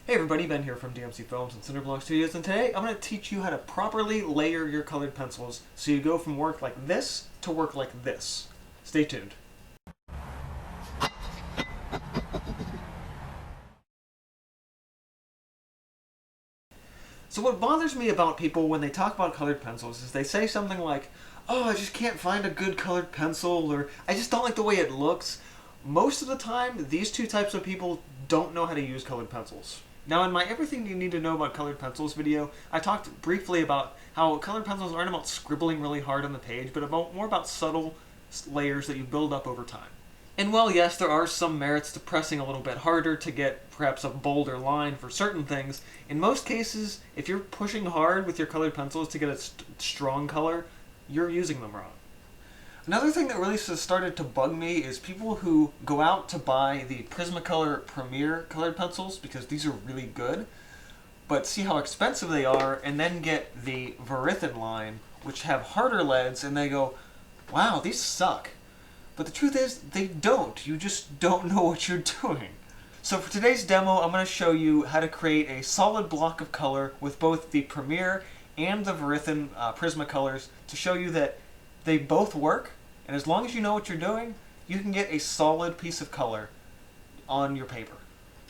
Hey everybody, Ben here from DMC Films and Cinderblock Studios, and today I'm going to teach you how to properly layer your colored pencils so you go from work like this to work like this. Stay tuned. So what bothers me about people when they talk about colored pencils is they say something like, oh, I just can't find a good colored pencil, or I just don't like the way it looks. Most of the time, these two types of people don't know how to use colored pencils. Now, in my Everything You Need to Know About Colored Pencils video, I talked briefly about how colored pencils aren't about scribbling really hard on the page, but more about subtle layers that you build up over time. And while yes, there are some merits to pressing a little bit harder to get perhaps a bolder line for certain things, in most cases, if you're pushing hard with your colored pencils to get a strong color, you're using them wrong. Another thing that really started to bug me is people who go out to buy the Prismacolor Premier colored pencils because these are really good, but see how expensive they are and then get the Verithin line, which have harder leads, and they go, wow, these suck. But the truth is, they don't. You just don't know what you're doing. So for today's demo, I'm going to show you how to create a solid block of color with both the Premier and the Verithin Prismacolors to show you that they both work, and as long as you know what you're doing, you can get a solid piece of color on your paper.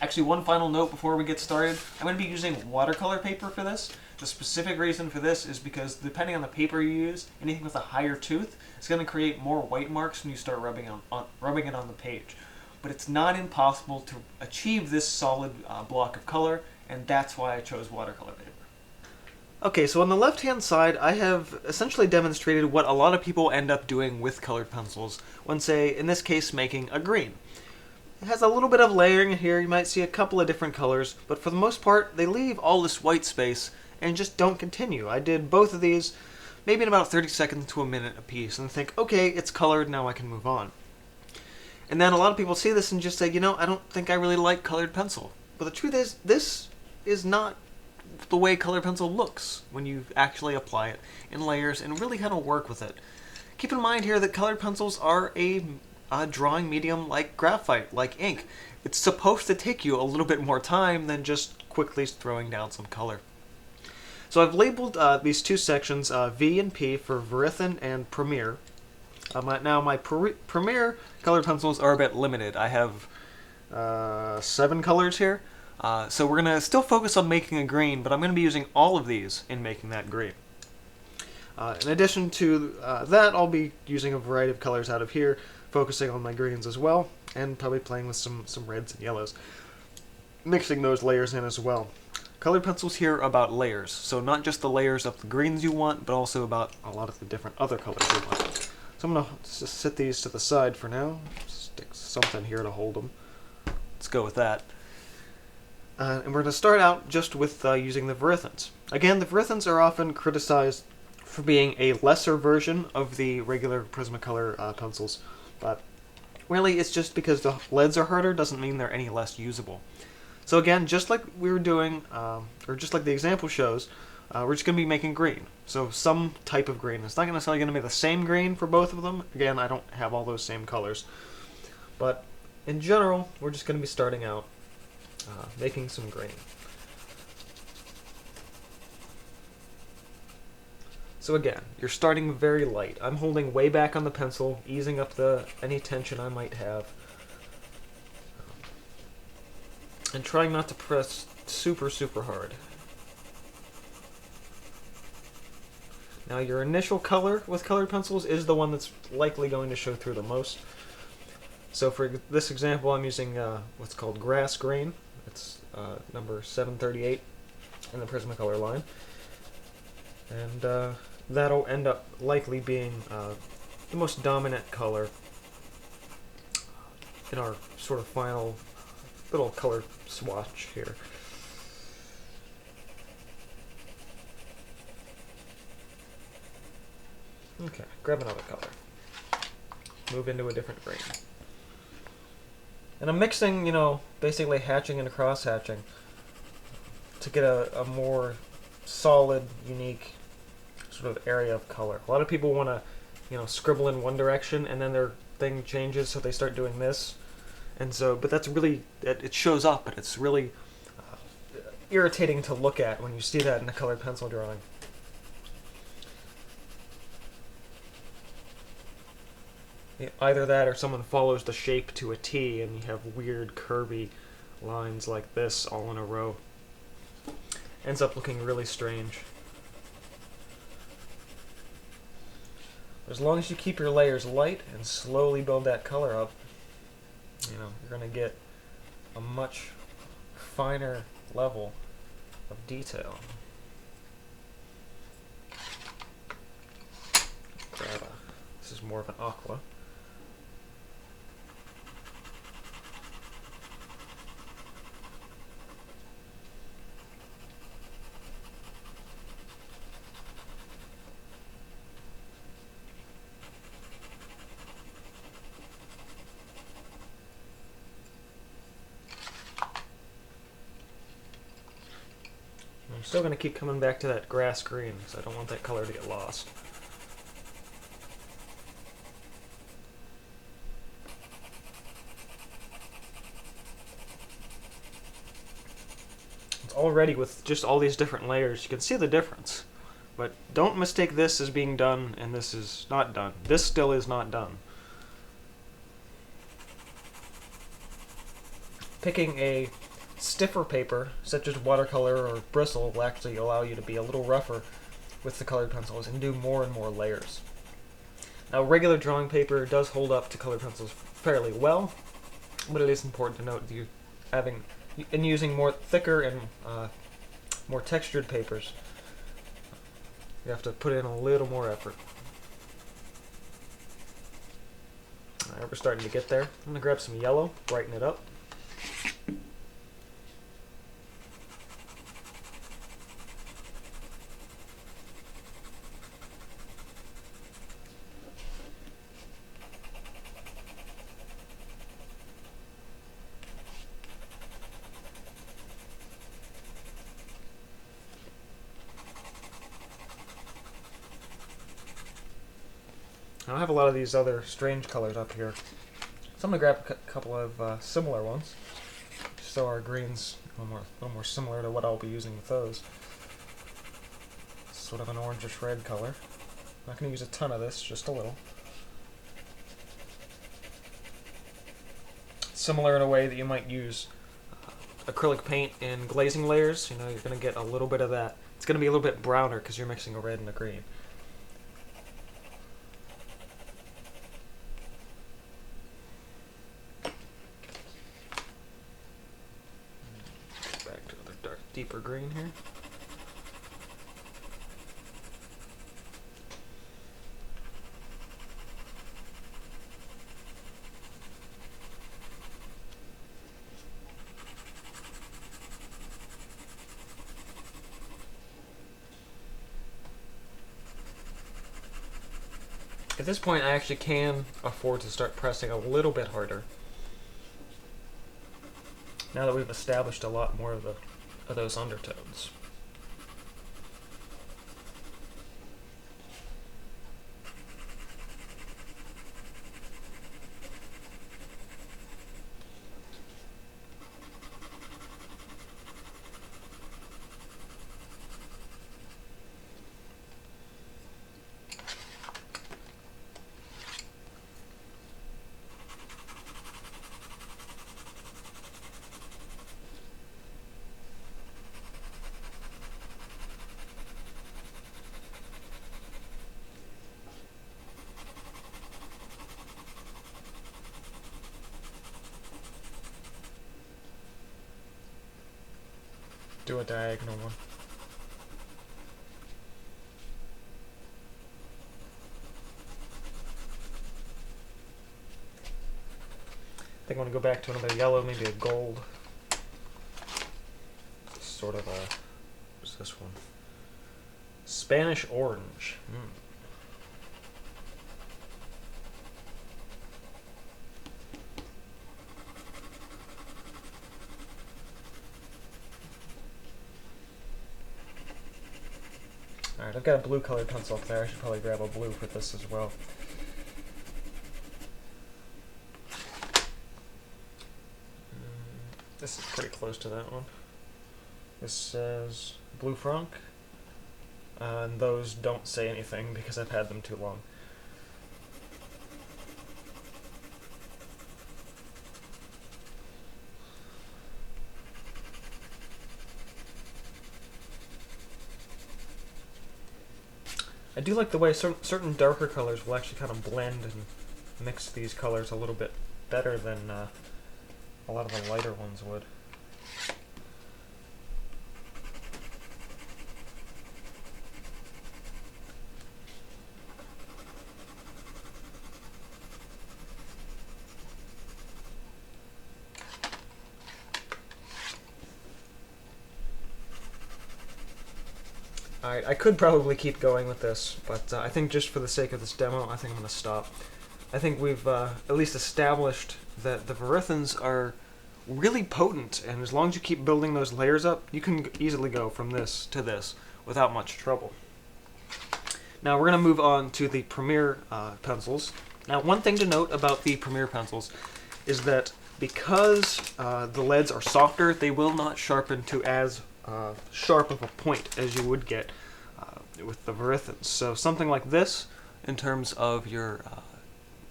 Actually, one final note before we get started, I'm going to be using watercolor paper for this. The specific reason for this is because depending on the paper you use, anything with a higher tooth is going to create more white marks when you start rubbing it on the page. But it's not impossible to achieve this solid block of color, and that's why I chose watercolor paper. Okay, so on the left-hand side, I have essentially demonstrated what a lot of people end up doing with colored pencils when, say, in this case, making a green. It has a little bit of layering here. You might see a couple of different colors, but for the most part, they leave all this white space and just don't continue. I did both of these maybe in about 30 seconds to a minute apiece and think, okay, it's colored, now I can move on. And then a lot of people see this and just say, you know, I don't think I really like colored pencil. But the truth is, this is not the way colored pencil looks when you actually apply it in layers and really kind of work with it. Keep in mind here that colored pencils are a drawing medium like graphite, like ink. It's supposed to take you a little bit more time than just quickly throwing down some color. So I've labeled these two sections V and P for Verithin and Premier. Now my Premier colored pencils are a bit limited. I have 7 colors here. So we're going to still focus on making a green, but I'm going to be using all of these in making that green. In addition to that, I'll be using a variety of colors out of here, focusing on my greens as well, and probably playing with some reds and yellows. Mixing those layers in as well. Colored pencils here are about layers, so not just the layers of the greens you want, but also about a lot of the different other colors you want. So I'm going to just set these to the side for now. Stick something here to hold them. Let's go with that. And we're going to start out just with using the Verithins. Again, the Verithins are often criticized for being a lesser version of the regular Prismacolor pencils, but really it's just because the leads are harder doesn't mean they're any less usable. So again, just like we were doing, or just like the example shows, we're just going to be making green. So some type of green. It's not necessarily going to be the same green for both of them. Again, I don't have all those same colors. But in general, we're just going to be starting out making some green. So again, you're starting very light. I'm holding way back on the pencil, easing up any tension I might have. And trying not to press super hard. Now your initial color with colored pencils is the one that's likely going to show through the most. So for this example, I'm using what's called grass green. It's number 738 in the Prismacolor line. And that'll end up likely being the most dominant color in our sort of final little color swatch here. Okay, grab another color. Move into a different green. And I'm mixing, you know, basically hatching and cross-hatching to get a more solid, unique sort of area of color. A lot of people want to, you know, scribble in one direction and then their thing changes, so they start doing this. And so, but that's really, it shows up, and it's really, irritating to look at when you see that in a colored pencil drawing. Either that or someone follows the shape to a T and you have weird curvy lines like this all in a row. Ends up looking really strange. As long as you keep your layers light and slowly build that color up, you know, you're going to get a much finer level of detail. This is more of an aqua. I'm still going to keep coming back to that grass green because I don't want that color to get lost. It's already with just all these different layers, you can see the difference. But don't mistake this as being done and this is not done. This still is not done. Picking a stiffer paper, such as watercolor or bristle, will actually allow you to be a little rougher with the colored pencils and do more and more layers. Now, regular drawing paper does hold up to colored pencils fairly well, but it is important to note that you using more thicker and more textured papers, you have to put in a little more effort. Alright, we're starting to get there. I'm going to grab some yellow, brighten it up. I have a lot of these other strange colors up here, so I'm going to grab a couple of similar ones, so our green's a little more similar to what I'll be using with those. Sort of an orangish red color. I'm not going to use a ton of this, just a little. Similar in a way that you might use acrylic paint in glazing layers. You know, you're going to get a little bit of that. It's going to be a little bit browner because you're mixing a red and a green. Deeper green here. At this point, I actually can afford to start pressing a little bit harder. Now that we've established a lot more of those undertones. Do a diagonal one. I think I want to go back to another yellow, maybe a gold. Sort of a, what's this one? Spanish orange. Alright, I've got a blue colored pencil up there. I should probably grab a blue for this as well. This is pretty close to that one. This says Blue Franc, and those don't say anything because I've had them too long. I do like the way certain darker colors will actually kind of blend and mix these colors a little bit better than a lot of the lighter ones would. I could probably keep going with this, but I think just for the sake of this demo, I think I'm going to stop. I think we've at least established that the Verithins are really potent, and as long as you keep building those layers up, you can easily go from this to this without much trouble. Now we're going to move on to the Premier pencils. Now one thing to note about the Premier pencils is that because the leads are softer, they will not sharpen to as sharp of a point as you would get with the Verithins. So something like this, in terms of your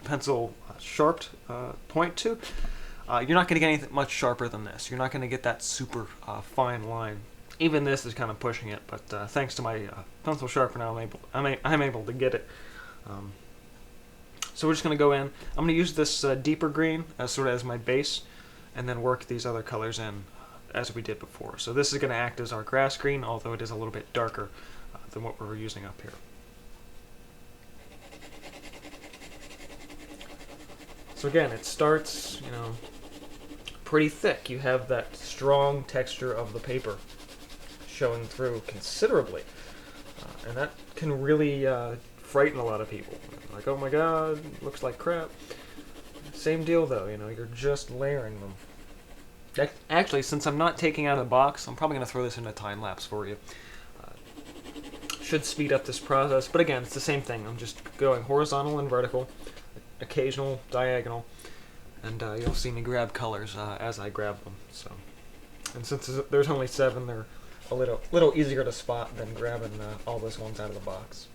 pencil sharped point to, you're not going to get anything much sharper than this. You're not going to get that super fine line. Even this is kind of pushing it, but thanks to my pencil sharpener, I'm able to get it. So we're just going to go in. I'm going to use this deeper green as sort of as my base, and then work these other colors in as we did before. So this is going to act as our grass green, although it is a little bit darker than what we're using up here. So again, it starts, pretty thick. You have that strong texture of the paper showing through considerably, and that can really frighten a lot of people. Like, oh my god, looks like crap. Same deal though, you're just layering them. Actually, since I'm not taking out of the box, I'm probably going to throw this in a time lapse for you. Should speed up this process, but again, it's the same thing. I'm just going horizontal and vertical, occasional diagonal, and you'll see me grab colors as I grab them. So, and since there's only 7, they're a little easier to spot than grabbing all those ones out of the box.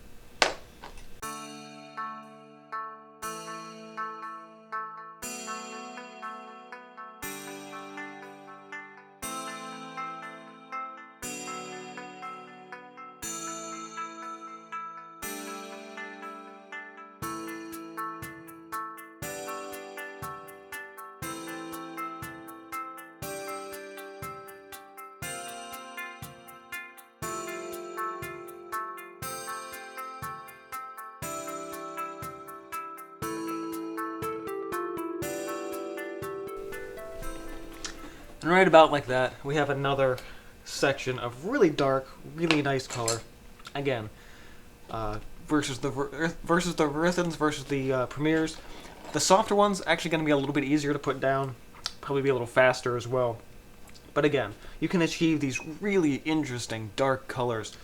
And right about like that, we have another section of really dark, really nice color. Again, versus the Verithins versus the Premiers. The softer one's actually going to be a little bit easier to put down, probably be a little faster as well. But again, you can achieve these really interesting dark colors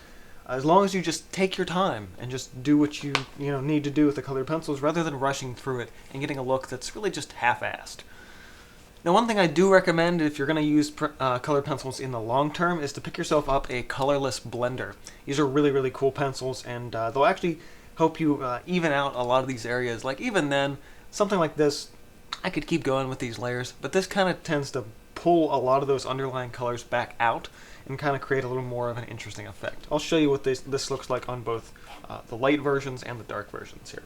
as long as you just take your time and just do what you need to do with the colored pencils, rather than rushing through it and getting a look that's really just half-assed. Now, one thing I do recommend if you're going to use colored pencils in the long term is to pick yourself up a colorless blender. These are really, really cool pencils, and they'll actually help you even out a lot of these areas. Like, even then, something like this, I could keep going with these layers, but this kind of tends to pull a lot of those underlying colors back out and kind of create a little more of an interesting effect. I'll show you what this looks like on both the light versions and the dark versions here.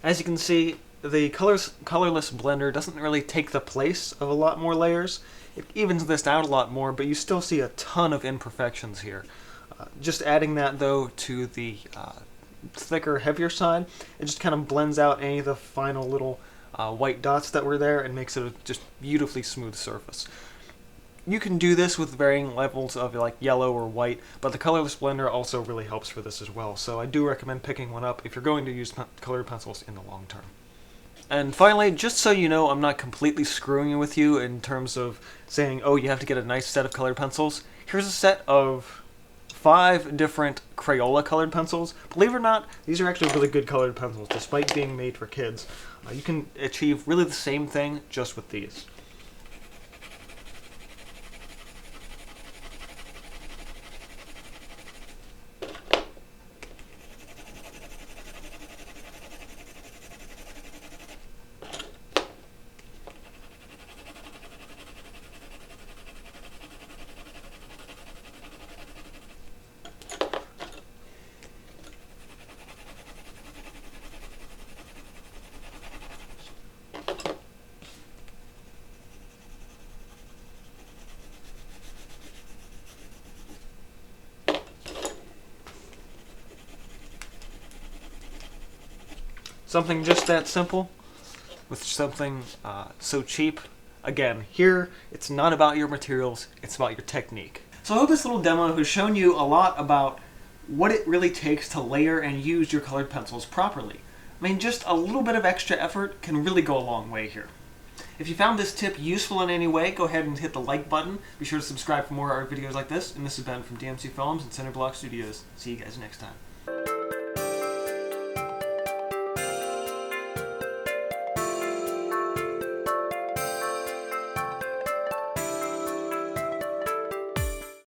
As you can see, the colorless blender doesn't really take the place of a lot more layers. It evens this out a lot more, but you still see a ton of imperfections here. Just adding that, though, to the thicker, heavier side, it just kind of blends out any of the final little white dots that were there and makes it a just beautifully smooth surface. You can do this with varying levels of like yellow or white, but the colorless blender also really helps for this as well, so I do recommend picking one up if you're going to use colored pencils in the long term. And finally, just so you know I'm not completely screwing with you in terms of saying, oh, you have to get a nice set of colored pencils, here's a set of 5 different Crayola colored pencils. Believe it or not, these are actually really good colored pencils, despite being made for kids. You can achieve really the same thing just with these. Something just that simple, with something so cheap. Again, here, it's not about your materials, it's about your technique. So I hope this little demo has shown you a lot about what it really takes to layer and use your colored pencils properly. I mean, just a little bit of extra effort can really go a long way here. If you found this tip useful in any way, go ahead and hit the like button. Be sure to subscribe for more art videos like this. And this has been from DMC Films and Center Block Studios. See you guys next time.